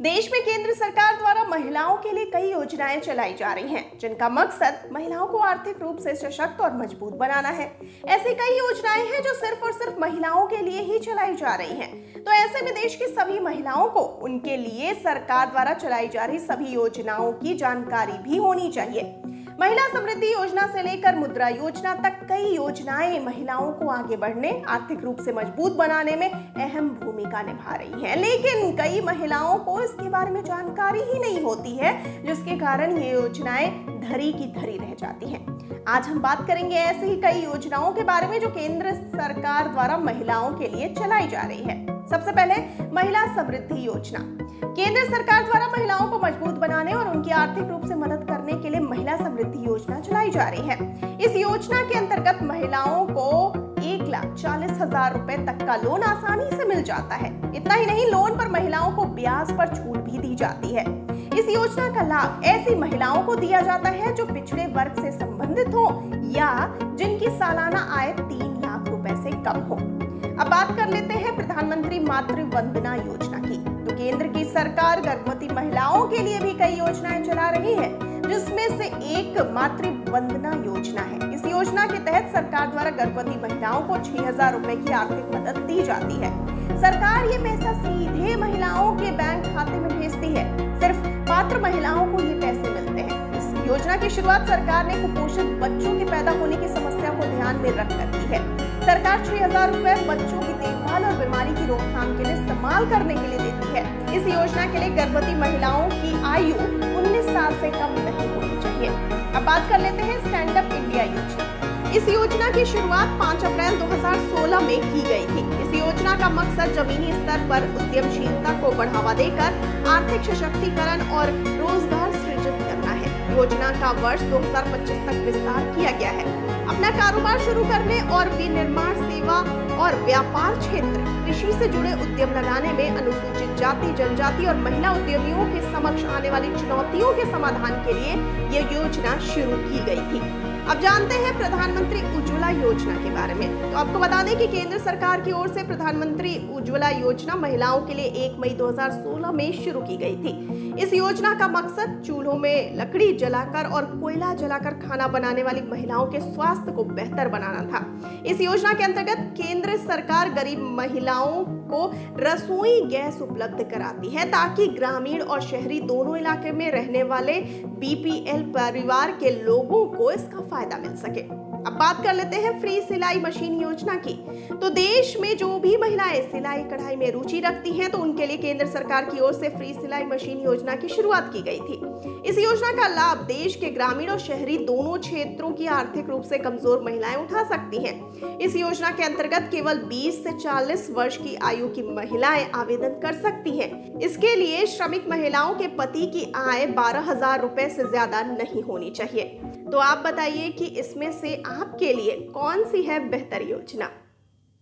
देश में केंद्र सरकार द्वारा महिलाओं के लिए कई योजनाएं चलाई जा रही हैं, जिनका मकसद महिलाओं को आर्थिक रूप से सशक्त और मजबूत बनाना है। ऐसी कई योजनाएं हैं जो सिर्फ और सिर्फ महिलाओं के लिए ही चलाई जा रही हैं। तो ऐसे में देश की सभी महिलाओं को उनके लिए सरकार द्वारा चलाई जा रही सभी योजनाओं की जानकारी भी होनी चाहिए। महिला समृद्धि योजना से लेकर मुद्रा योजना तक कई योजनाएं महिलाओं को आगे बढ़ने, आर्थिक रूप से मजबूत बनाने में अहम भूमिका निभा रही हैं। लेकिन कई महिलाओं को इसके बारे में जानकारी ही नहीं होती है, जिसके कारण ये योजनाएं धरी की धरी रह जाती हैं। आज हम बात करेंगे ऐसी ही कई योजनाओं के बारे में जो केंद्र सरकार द्वारा महिलाओं के लिए चलाई जा रही है। सबसे पहले महिला समृद्धि योजना। केंद्र सरकार द्वारा महिलाओं को मजबूत बनाने और उनकी आर्थिक रूप से मदद करने के लिए महिला समृद्धि योजना चलाई जा रही है। इस योजना के अंतर्गत महिलाओं को 1,40,000 रुपए तक का लोन आसानी से मिल जाता है। इतना ही नहीं, लोन पर महिलाओं को ब्याज पर छूट भी दी जाती है। इस योजना का लाभ ऐसी महिलाओं को दिया जाता है जो पिछड़े वर्ग से संबंधित हो या जिनकी सालाना आय 3 लाख रुपए से कम हो। अब बात कर लेते हैं प्रधानमंत्री मातृ वंदना योजना की। तो केंद्र की सरकार गर्भवती महिलाओं के लिए भी कई योजनाएं चला रही है, जिसमें से एक मातृ वंदना योजना है। इस योजना के तहत सरकार द्वारा गर्भवती महिलाओं को 6,000 रुपए की आर्थिक मदद दी जाती है। सरकार ये पैसा सीधे महिलाओं के बैंक खाते में भेजती है। सिर्फ पात्र महिलाओं को ये पैसे मिलते हैं। इस योजना की शुरुआत सरकार ने कुपोषित बच्चों के पैदा होने की समस्या को ध्यान में रखकर की है। सरकार 6,000 रुपए बच्चों की देखभाल और बीमारी की रोकथाम के लिए इस्तेमाल करने के लिए देती है। इस योजना के लिए गर्भवती महिलाओं की आयु 19 साल से कम नहीं होनी चाहिए। अब बात कर लेते हैं स्टैंड अप इंडिया योजना। इस योजना की शुरुआत 5 अप्रैल 2016 में की गई थी। इस योजना का मकसद जमीनी स्तर पर उद्यमशीलता को बढ़ावा देकर आर्थिक सशक्तिकरण और रोजगार सृजित करना है। योजना का वर्ष 2025 तक विस्तार किया गया है। अपना कारोबार शुरू करने और विनिर्माण, सेवा और व्यापार क्षेत्र, कृषि से जुड़े उद्यम लगाने में अनुसूचित जाति, जनजाति और महिला उद्यमियों के समक्ष आने वाली चुनौतियों के समाधान के लिए यह योजना शुरू की गई थी। अब जानते हैं प्रधानमंत्री उज्ज्वला योजना के बारे में। तो आपको बता दें कि केंद्र सरकार की ओर से प्रधानमंत्री उज्ज्वला योजना महिलाओं के लिए 1 मई 2016 में शुरू की गई थी। इस योजना का मकसद चूल्हों में लकड़ी जलाकर और कोयला जलाकर खाना बनाने वाली महिलाओं के स्वास्थ्य को बेहतर बनाना था। इस योजना के अंतर्गत केंद्र सरकार गरीब महिलाओं को रसोई गैस उपलब्ध कराती है, ताकि ग्रामीण और शहरी दोनों इलाके में रहने वाले BPL परिवार के लोगों को इसका फायदा मिल सके। अब बात कर लेते हैं फ्री सिलाई मशीन योजना की। तो देश में जो भी महिलाएं सिलाई कढ़ाई में रुचि रखती हैं, तो उनके लिए केंद्र सरकार की ओर से फ्री सिलाई मशीन योजना की शुरुआत की गई थी। इस योजना का लाभ देश के ग्रामीण और शहरी दोनों क्षेत्रों की आर्थिक रूप से कमजोर महिलाएं उठा सकती हैं। इस योजना के अंतर्गत केवल 20 से 40 वर्ष की आयु की महिलाएं आवेदन कर सकती हैं। इसके लिए श्रमिक महिलाओं के पति की आय 12,000 रुपए से ज्यादा नहीं होनी चाहिए। तो आप बताइए कि इसमें से आपके लिए कौन सी है बेहतर योजना।